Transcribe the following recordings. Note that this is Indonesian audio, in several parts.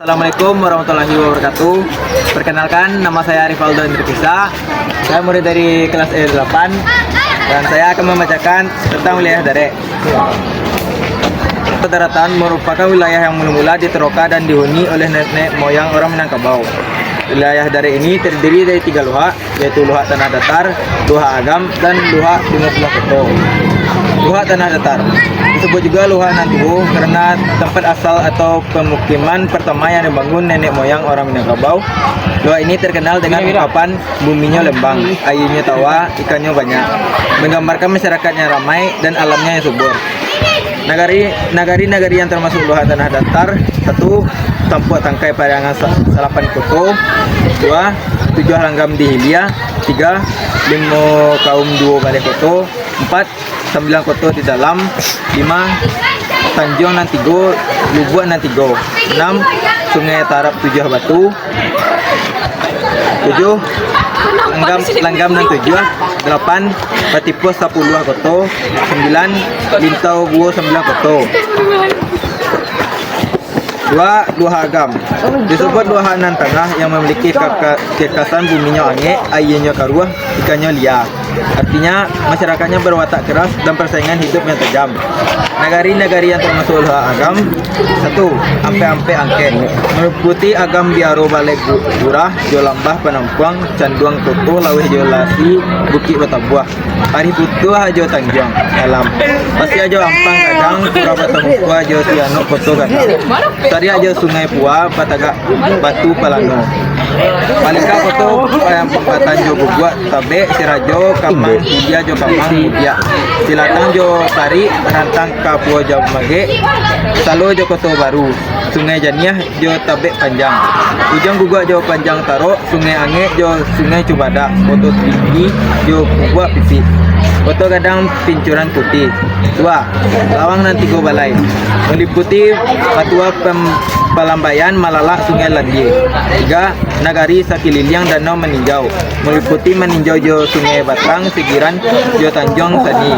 Assalamualaikum warahmatullahi wabarakatuh. Perkenalkan, nama saya Rivaldo Indrikisa. Saya murid dari kelas E8 dan saya akan membacakan tentang wilayah Dare. Daratan merupakan wilayah yang mula-mula diteroka dan dihuni oleh nenek moyang orang Minangkabau. Wilayah Dare ini terdiri dari 3 luha, yaitu luha tanah datar, luha agam, dan luha 50 koto. Luha tanah datar disebut juga luha Nantuhu karena tempat asal atau pemukiman pertama yang dibangun nenek moyang orang Minangkabau. Luha ini terkenal dengan ungkapan buminya lembang, airnya tawa, ikannya banyak, menggambarkan masyarakatnya ramai dan alamnya yang subur. Nagari yang termasuk luha tanah datar: 1. Tampuk Tangkai Pariangan Salapan Koto. 2. 7 Langgam di Hilia. 3. Limo Kaum Duo Balai Koto. 4. 9 Koto di Dalam. 5. Tanjung Nantigo, Lubuk Nantigo. 6. Sungai Tarap 7 Batu. 7. Langgam dan 7. 8. Patipus 10 Koto. 9. Lintau Buo 9 Koto. 2. Luha Agam disebut luha nan tengah yang memiliki kekasan buminya ange, airnya karuah, ikannya liar. Artinya masyarakatnya berwatak keras dan persaingan hidup yang tajam. Nagari yang termasuk luha Agam: 1. Ampe-ampe Angken meliputi Agam Biaro Balai Gurah, Jolambah Penampuang, Canduang Toto, Laweh Jolasi, Bukit Batabuah, Hari Putu Hajo Tanjung Alam, Pasti Ajo Ampang Kadang, Pura Batamukua Hajo Tiano Koto Gadang, Tari Ajo Sungai Pua, Pataga Batu Palano, Palika Koto Patan Jo Bubuak, Tabe Sirajo Kamang Udia Jo Kamang Udia, Silatang Jo Tari, Rantang Kapua Jo Mage, Salo Jo Koto Baru, Sungai Janiah Jo Tabe Panjang, Ujang Gugak Jo Panjang Taro, Sungai Ange Jo Sungai Cubada, Koto Tinggi Jo Bubuak Pipi, Koto Gadang Pincuran Putih. 2. Lawang Nantigo Balai meliputi Patua Palambayan, Malala, Sungai Landi. 3. Nagari Sakililiang Danau Meninjau meliputi Meninjau Jo Sungai Batang, Sigiran Jo Tanjung Sani,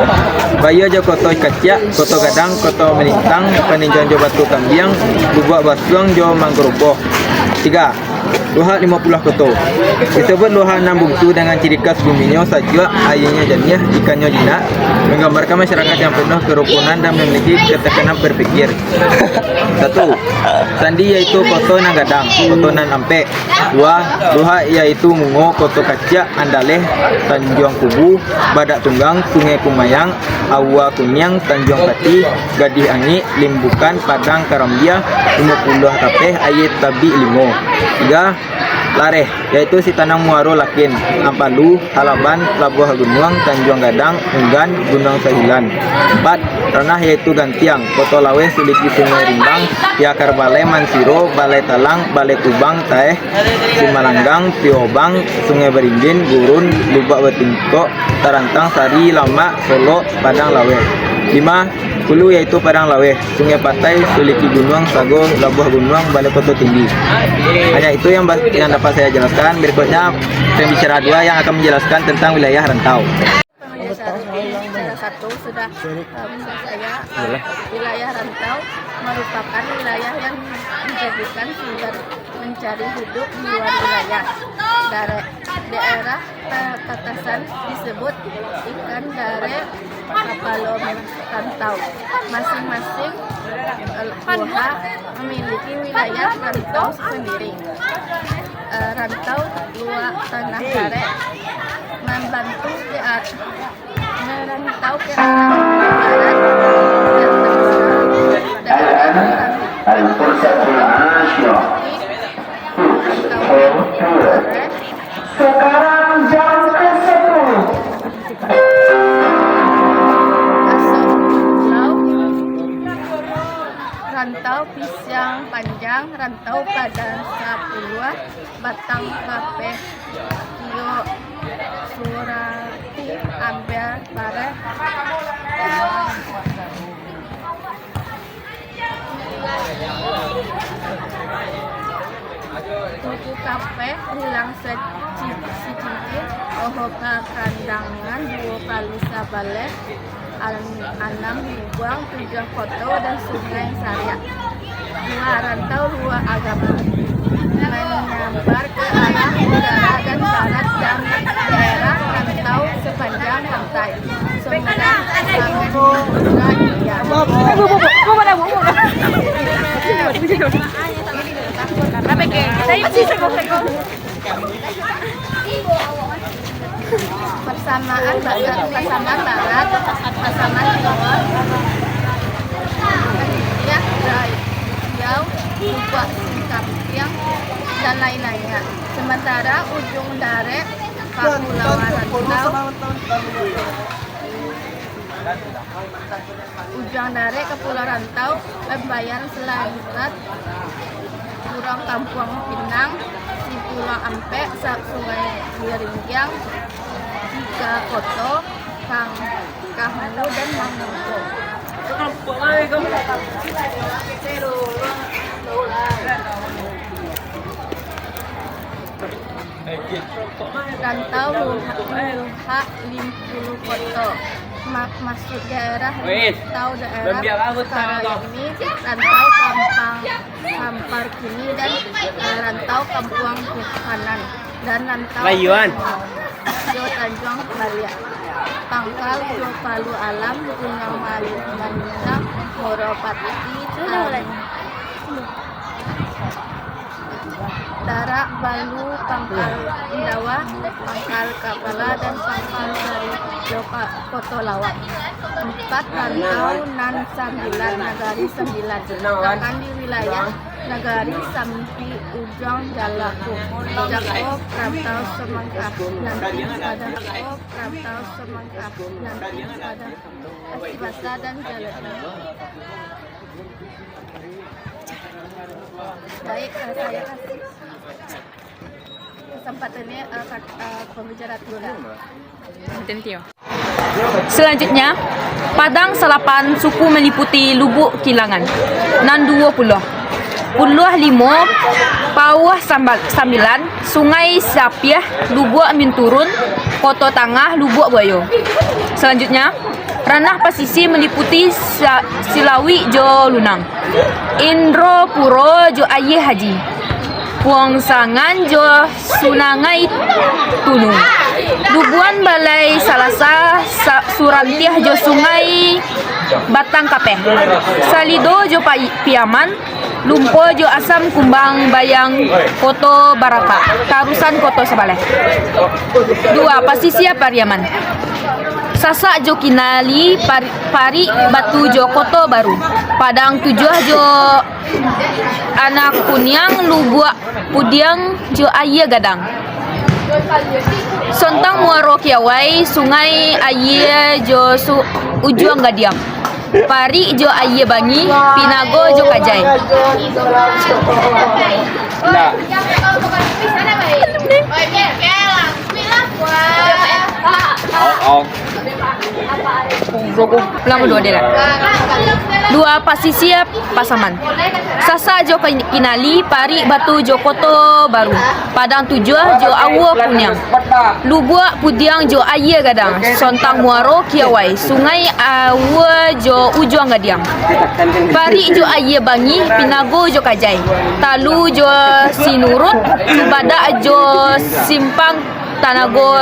Bayo Jo Koto Kaciak, Koto Gadang, Koto Melintang, Peninjau Jo Batu Kambiang, Bubuak Basuang Jo Manggroboh. 3. Luha 50 Koto disebut luha nan bungsu dengan ciri khas buminya sajak, airnya janiah, ikannya jinak, menggambarkan masyarakat yang penuh kerukunan dan memiliki ketekanan berpikir. 1. Sandi yaitu Koto nan Gadang, Koto nan Ampe. 2. Luha yaitu Mungo, Koto Kaciak, Andaleh, Tanjung Kubu, Badak Tunggang, Sungai Kumayang, Awa Kunyang, Tanjung Kati, Gadih Angi, Limbukan, Padang Karambia, 50 Kapeh, Ayat Tabi Limo. 3. Lareh yaitu Sitanang Muaro Lakin, Ampalu, Halaban, Labuh Gunung, Tanjung Gadang, Unggan, Gunung Sahilan. 4. Ranah yaitu Gantiang, Koto Laweh, Siliki Sungai Rimbang, Yakar Balai Mansiro, Balai Talang, Balai Kubang, Taeh, Simalanggang, Piobang, Sungai Berimbin, Gurun, Lubak Betingko, Tarantang, Sari, Lama, Solo, Padang Laweh. 5. Hulu yaitu Padang Laweh, Sungai Patai, Siliki Gunung, Sago, Labuh Gunung, Balai Koto Tinggi. Hanya itu yang dapat saya jelaskan. Berikutnya pembicara 2 yang akan menjelaskan tentang wilayah rantau. Salah satu sudah saya wilayah rantau merupakan wilayah yang dijadikan sumber mencari hidup di luar wilayah. Dari daerah perbatasan disebut ikan dare kapalom rantau. Masing-masing luha memiliki wilayah rantau sendiri. Rantau luha tanah dare membantu merantau ke arah barat dan sekarang jam ke-10. Rantau Pisang Panjang, Rantau Padang Sapuluah, Batang Kapeh, Kio Surati, Ambel Pare, Tuku Kapeh, Hilang Secincin, Ohoka Kandangan, Duo Kalisa Balai, Anam Buang, 7 Koto, dan Sungai Saria. dua rantau dua agama, menyambar ke arah utara dan barat dan daerah rantau sepanjang pantai. Sumedang sangat juga dia. Persamaan barat, pasaman barat, pasaman timur, ya jauh, lupa singkap yang dan lain-lainnya. Sementara ujung dari Kepulauan Rantau, ujung dari Kepulauan Rantau, Lembayan Selamat, Kurang Kampung Pinang, si Pulau Ampe, Sungai Biringgiang, Tiga Koto, Kahulu dan Mangoko. Rantau Luha 50 Koto. Maksud daerah rantau daerah sekarang ini rantau Kampar Kini dan rantau Kampung Kanan dan rantau Jo Tanjung Balia, Pangkal Jo Palu Alam, Gunung Malintang, Moropati, Darak Balu, Pangkal Indawa, Pangkal Kapala dan Pangkal dari Joka Koto Lawak. 4 rantau nan 9 Nagari 9, sedangkan di wilayah Nagari sampai ujung Jalaku, Jako rantau Semangka, nanti pada rantau Semangka, nanti pada Asibasa dan Jalaku. Baik, saya kasih kesempatannya pembicara tunda. Selanjutnya, Padang Selapan suku meliputi Lubuk Kilangan, nan 20, Pulau Limo, Pawah Sambilan, Sungai Sapiah, Lubuk Minturun, Koto Tangah, Lubuk Buayo. Selanjutnya, Ranah Pasisi meliputi Silawi Jo Lunang, Indro Puro Jo Aye Haji, Puang Sangan Jo Sunangai Tunung, Dubuan Balai Salasa Surantiah Jo Sungai Batang Kapeh, Salido Jo Piaman, Lumpo Jo Asam Kumbang Bayang Koto Barata, Karusan Koto Sebaleh. 2. Pasisia Pariaman, Sasak Jo Kinali Pari Batu Jo Koto Baru, Padang Tujuh Jo Anak Kunyang, Lubuk Pudiang Jo Aye Gadang, Sontang Muaro Kiawai, Sungai Aye Jo Ujuang Gadiang, Pari Jo Aye Bangi, Pinago Jo Kajai. Lama 2 dia. 2. Pasisia Pasaman, Sasa Jo Kinali Pari Batu Jo Koto Baru, Padang Tujuh Jo Awo Kunyang, Lubuk Pudiang Jo Aye Gadang, Sontang Muaro Kiawai, Sungai Awo Jo Ujuang Gadiang, Pari Jo Aye Bangi, Pinago Jo Kajai, Talu Jo Sinurut, Badak Jo Simpang Tanago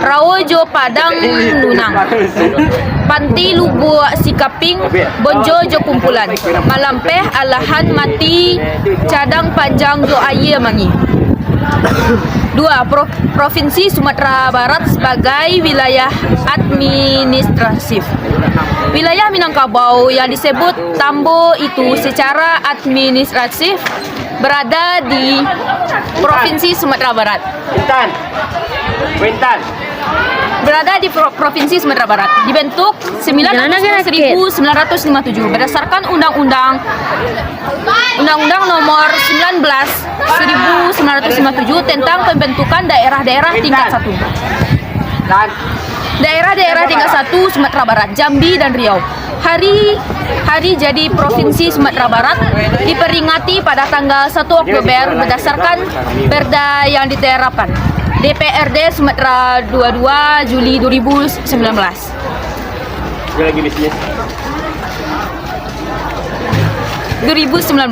Rao Jo Padang Lunang, Panti Lubuk Sikaping, Bonjo Jo Kumpulan, Malampeh Alahan Mati, Cadang Panjang Jo Aye Mangi. 2. Provinsi Sumatera Barat sebagai wilayah administratif. Wilayah Minangkabau yang disebut Tambo itu secara administratif berada di Provinsi Sumatera Barat. Berada di Provinsi Sumatera Barat. Dibentuk 9 Agustus 1957 berdasarkan Undang-Undang Nomor 19 1957 tentang pembentukan daerah-daerah tingkat 1. Daerah-daerah tingkat 1 Sumatera Barat, Jambi dan Riau. Hari jadi Provinsi Sumatera Barat diperingati pada tanggal 1 Oktober berdasarkan Perda yang diterapkan DPRD Sumatera 22 Juli 2019. Dia lagi bisnis. 2019.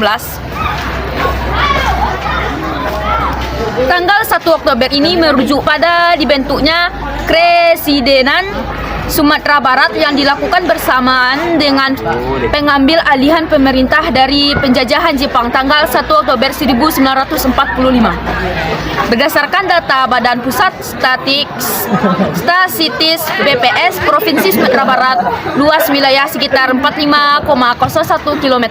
Tanggal 1 Oktober ini merujuk pada dibentuknya Kresidenan Sumatera Barat yang dilakukan bersamaan dengan pengambil alihan pemerintah dari penjajahan Jepang tanggal 1 Oktober 1945. Berdasarkan data Badan Pusat Statistics BPS Provinsi Sumatera Barat, luas wilayah sekitar 45,01 km.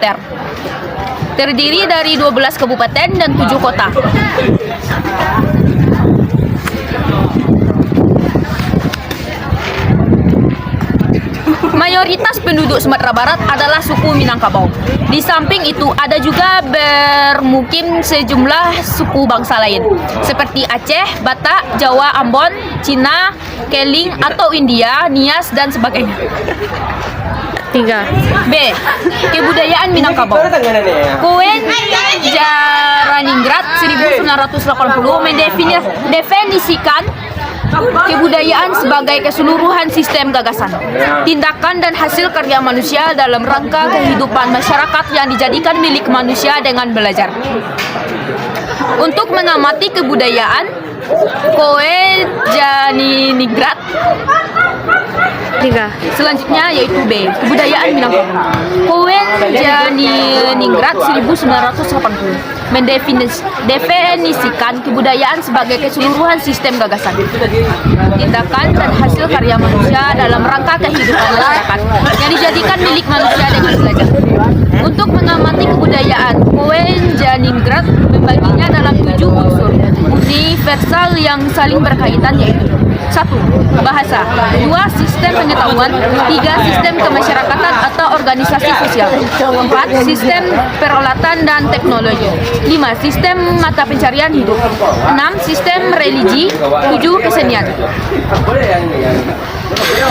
Terdiri dari 12 kabupaten dan 7 kota. Mayoritas penduduk Sumatera Barat adalah suku Minangkabau. Di samping itu ada juga bermukim sejumlah suku bangsa lain seperti Aceh, Batak, Jawa, Ambon, Cina, Keling atau India, Nias dan sebagainya. 3. B. Kebudayaan Minangkabau. Koen Jaraningrat 1980 mendefinisikan kebudayaan sebagai keseluruhan sistem gagasan, tindakan dan hasil karya manusia dalam rangka kehidupan masyarakat yang dijadikan milik manusia dengan belajar. Untuk mengamati kebudayaan, Koen Janiningrat. 3. Selanjutnya yaitu B. Kebudayaan Minangkabau. Koen Janiningrat 1980 mendefinisikan kebudayaan sebagai keseluruhan sistem gagasan, tindakan dan hasil karya manusia dalam rangka kehidupan masyarakat yang dijadikan milik manusia dengan belajar. Untuk mengamati kebudayaan, Koen Janiningrat membaginya dalam 7 unsur universal yang saling berkaitan, yaitu 1. Bahasa, 2. Sistem pengetahuan, 3. Sistem kemasyarakatan atau organisasi sosial, 4. Sistem peralatan dan teknologi, 5. Sistem mata pencarian hidup, 6. Sistem religi, 7. Kesenian.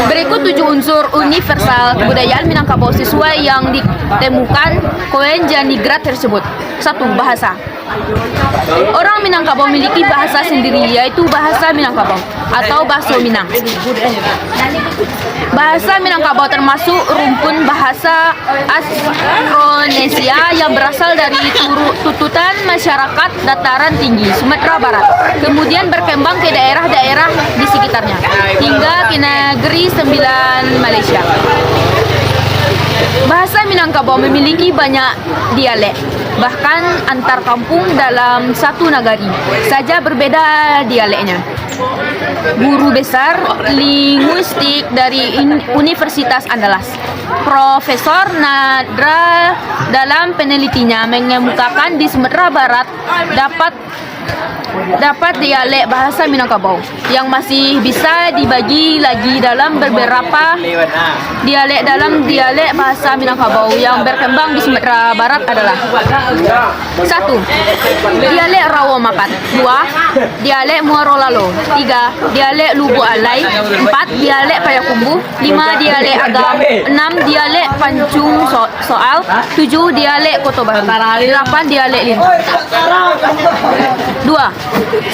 Berikut 7 unsur universal kebudayaan Minangkabau sesuai yang ditemukan Koen Janiningrat tersebut. 1. Bahasa. Orang Minangkabau memiliki bahasa sendiri, yaitu bahasa Minangkabau atau Bahasa Minang. Bahasa Minangkabau termasuk rumpun bahasa Austronesia yang berasal dari tututan masyarakat dataran tinggi Sumatera Barat, kemudian berkembang ke daerah-daerah di sekitarnya, hingga ke negeri Sembilan Malaysia. Bahasa Minangkabau memiliki banyak dialek, bahkan antar kampung dalam satu nagari saja berbeda dialeknya. Guru besar linguistik dari Universitas Andalas, Profesor Nadra, dalam penelitiannya mengemukakan di Sumatera Barat dapat dialek bahasa Minangkabau yang masih bisa dibagi lagi dalam beberapa dialek. Dalam dialek bahasa Minangkabau yang berkembang di Sumatera Barat adalah 1. Dialek Rawomapat, 2. Dialek Muaro Lalo, 3. Dialek Lubu Alai, 4. Dialek Payakumbuh, 5. Dialek Agam, 6. Dialek Pancung Soal, 7. Dialek Kota Baru, 8. Dialek Lintang. 2.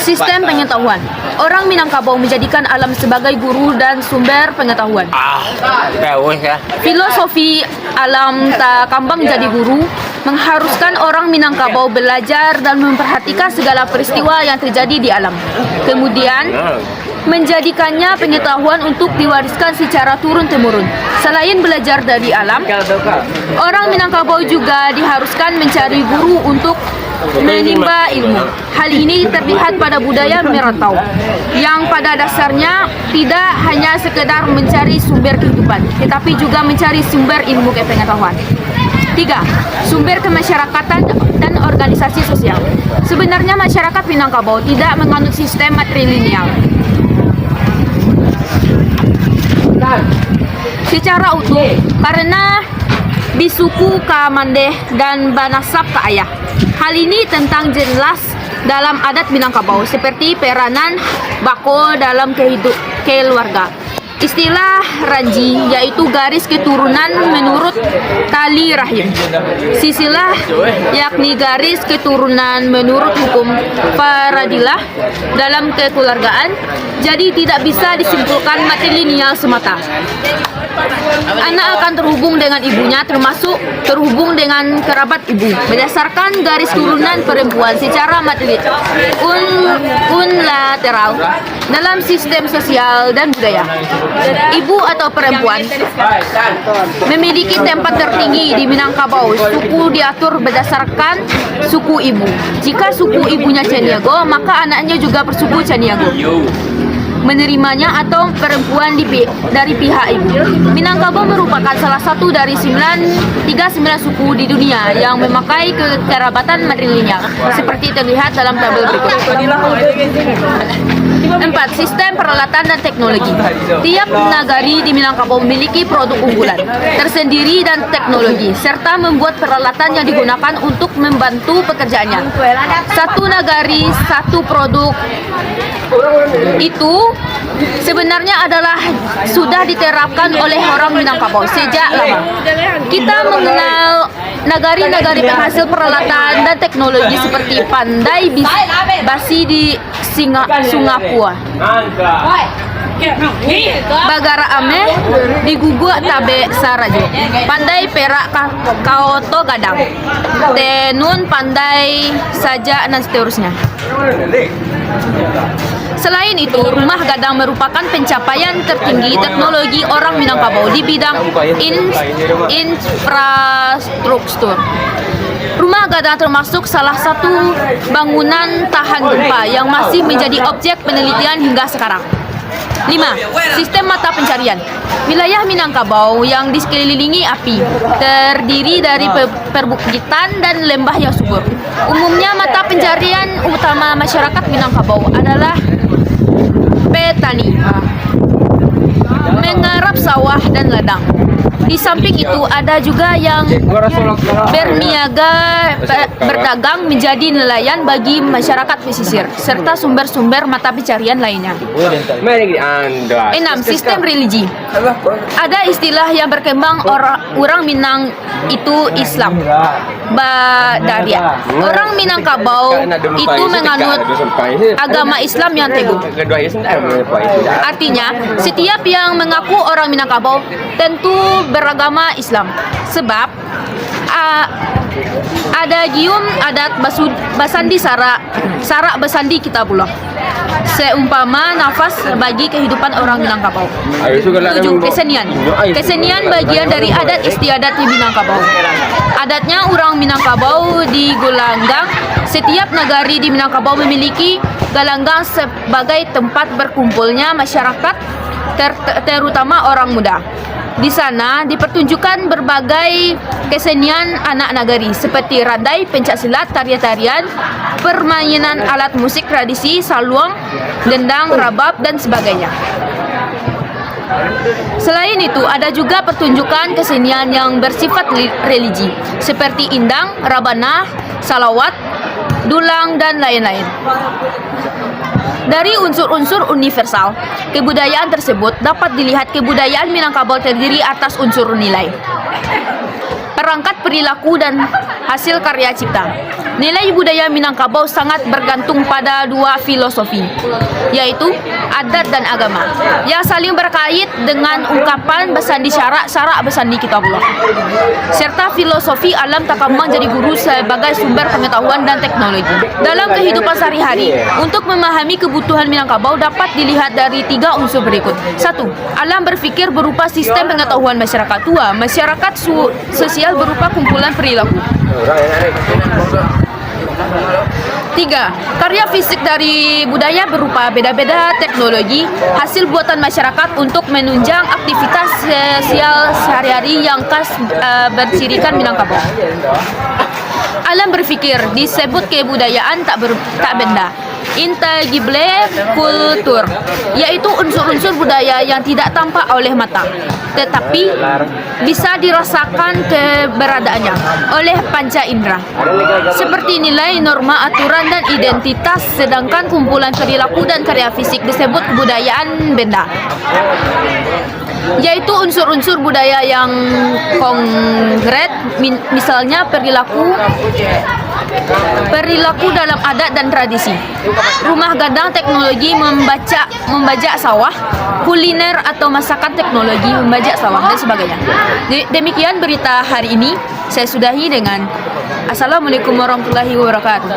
Sistem pengetahuan. Orang Minangkabau menjadikan alam sebagai guru dan sumber pengetahuan. Filosofi alam tak kambang jadi guru mengharuskan orang Minangkabau belajar dan memperhatikan segala peristiwa yang terjadi di alam. Kemudian menjadikannya pengetahuan untuk diwariskan secara turun-temurun. Selain belajar dari alam, orang Minangkabau juga diharuskan mencari guru untuk menimba ilmu. Hal ini terlihat pada budaya merantau yang pada dasarnya tidak hanya sekedar mencari sumber kehidupan, tetapi juga mencari sumber ilmu kepengetahuan. 3. Sumber kemasyarakatan dan organisasi sosial. Sebenarnya masyarakat Minangkabau tidak menganut sistem matrilineal secara utuh karena bisuku ka mandeh dan banasab ka ayah. Hal ini tentang jelas dalam adat Minangkabau seperti peranan bako dalam keluarga. Istilah ranji yaitu garis keturunan menurut tali rahim. Sisilah yakni garis keturunan menurut hukum paradilah dalam kekeluargaan. Jadi tidak bisa disimpulkan matrilineal semata. Anak akan terhubung dengan ibunya, termasuk terhubung dengan kerabat ibu berdasarkan garis turunan perempuan secara unilateral dalam sistem sosial dan budaya. Ibu atau perempuan memiliki tempat tertinggi di Minangkabau. Suku diatur berdasarkan suku ibu. Jika suku ibunya Caniago, maka anaknya juga bersuku Caniago. Menerimanya atau perempuan dari pihak ibu. Minangkabau merupakan salah satu dari 39 suku di dunia yang memakai kekerabatan matrilineal seperti terlihat dalam tabel berikut. 4. Sistem peralatan dan teknologi. Tiap nagari di Minangkabau memiliki produk unggulan tersendiri dan teknologi serta membuat peralatan yang digunakan untuk membantu pekerjaannya. Satu nagari, satu produk itu sebenarnya adalah sudah diterapkan oleh orang Minangkabau sejak lama. Kita mengenal nagari-nagari penghasil peralatan dan teknologi seperti Pandai Basi di Singapura, Bagara Ameh di Guguk Tabe Sarajo, Pandai Perak Kaoto Gadang, Tenun Pandai Saja dan seterusnya. Selain itu, rumah gadang merupakan pencapaian tertinggi teknologi orang Minangkabau di bidang infrastruktur. Rumah gadang termasuk salah satu bangunan tahan gempa yang masih menjadi objek penelitian hingga sekarang. 5. Sistem mata pencarian. Wilayah Minangkabau yang dikelilingi api, terdiri dari perbukitan dan lembah yang subur. Umumnya mata pencarian utama masyarakat Minangkabau adalah petani, menggarap sawah dan ladang. Di samping itu ada juga yang berniaga berdagang menjadi nelayan bagi masyarakat pesisir serta sumber-sumber mata pencarian lainnya. 6. Sistem religi. Ada istilah yang berkembang orang Minang itu Islam Badaria. Orang Minangkabau itu menganut agama Islam yang teguh. Artinya, setiap yang mengaku orang Minangkabau tentu beragama Islam. Sebab ada gium adat basandi sarak basandi kitabullah. Seumpama nafas bagi kehidupan orang Minangkabau. 7. Kesenian. Kesenian bagian dari adat istiadat di Minangkabau. Adatnya orang Minangkabau di Golanggang. Setiap nagari di Minangkabau memiliki galanggang sebagai tempat berkumpulnya masyarakat, terutama orang muda. Di sana dipertunjukkan berbagai kesenian anak nagari seperti randai, pencak silat, tarian-tarian, permainan alat musik tradisi, saluang, gendang, rabab, dan sebagainya. Selain itu, ada juga pertunjukan kesenian yang bersifat religi seperti indang, rabana, salawat, dulang, dan lain-lain. Dari unsur-unsur universal, kebudayaan tersebut dapat dilihat kebudayaan Minangkabau terdiri atas unsur nilai, perangkat perilaku, dan hasil karya cipta. Nilai budaya Minangkabau sangat bergantung pada dua filosofi, yaitu adat dan agama, yang saling berkait dengan ungkapan besandi syarak besandi kitabullah, serta filosofi alam takamang jadi guru sebagai sumber pengetahuan dan teknologi. Dalam kehidupan sehari-hari, untuk memahami kebutuhan Minangkabau dapat dilihat dari 3 unsur berikut. 1. Alam berpikir berupa sistem pengetahuan masyarakat. 2. Masyarakat sosial berupa kumpulan perilaku. 3. Karya fisik dari budaya berupa beda-beda teknologi hasil buatan masyarakat untuk menunjang aktivitas sosial sehari-hari yang khas bercirikan Minangkabau. Alam berpikir disebut kebudayaan tak benda. intangible kultur, yaitu unsur-unsur budaya yang tidak tampak oleh mata, tetapi bisa dirasakan keberadaannya oleh panca indera. Seperti nilai, norma, aturan, dan identitas, sedangkan kumpulan perilaku dan karya fisik disebut kebudayaan benda, yaitu unsur-unsur budaya yang konkret, misalnya perilaku dalam adat dan tradisi, rumah gadang, teknologi membajak sawah, kuliner atau masakan teknologi membajak sawah, dan sebagainya. Demikian berita hari ini. Saya sudahi dengan Assalamualaikum warahmatullahi wabarakatuh.